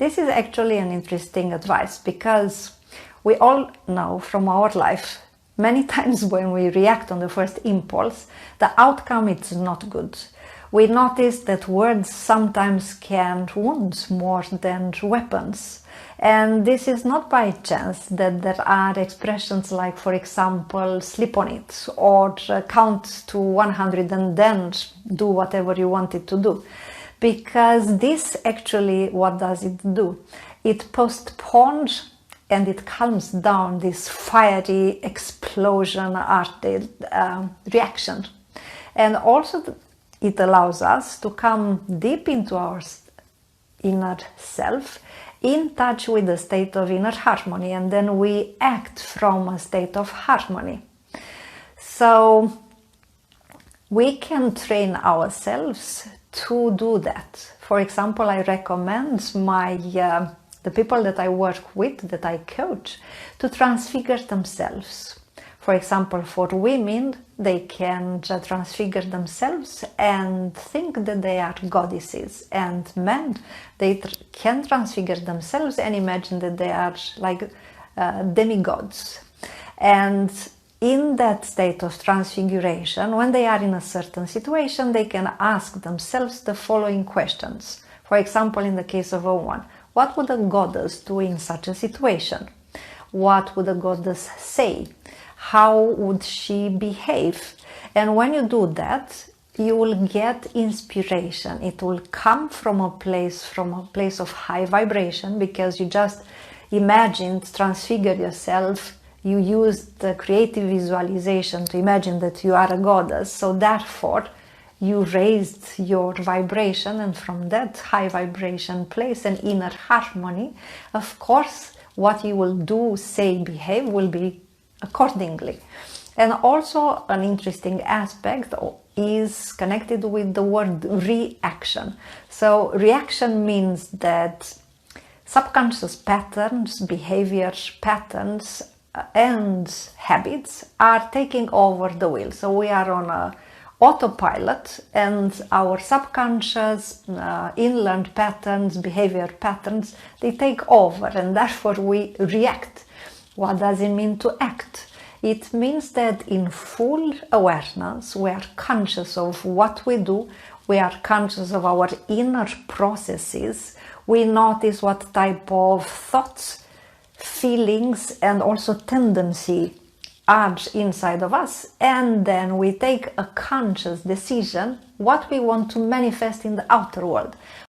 This is actually an interesting advice, because we all know from our life many times when we react on the first impulse, the outcome is not good. We notice that words sometimes can wound more than weapons. And this is not by chance that there are expressions like, for example, sleep on it, or count to 100 and then do whatever you want it to do. Because this actually, what does it do? It postpones and it calms down this fiery explosion reaction. And also it allows us to come deep into our inner self, in touch with the state of inner harmony, and then we act from a state of harmony. So we can train ourselves to do that. For example, I recommend the people that I work with, that I coach, to transfigure themselves. For example, for women, they can transfigure themselves and think that they are goddesses, and men, they can transfigure themselves and imagine that they are like demigods. And in that state of transfiguration, when they are in a certain situation, they can ask themselves the following questions. For example, in the case of a woman, what would a goddess do in such a situation? What would a goddess say? How would she behave? And when you do that, you will get inspiration. It will come from a place of high vibration, because you just imagined, transfigure yourself. You used the creative visualization to imagine that you are a goddess. So therefore, you raised your vibration, and from that high vibration place and inner harmony, of course, what you will do, say, behave will be accordingly. And also an interesting aspect is connected with the word reaction. So reaction means that subconscious patterns, behavior patterns, and habits are taking over the wheel. So we are on a autopilot, and our subconscious inlearned patterns, behavior patterns, they take over, and therefore we react. What does it mean to act? It means that in full awareness, we are conscious of what we do, we are conscious of our inner processes, we notice what type of thoughts, feelings, and also tendency are inside of us, and then we take a conscious decision what we want to manifest in the outer world.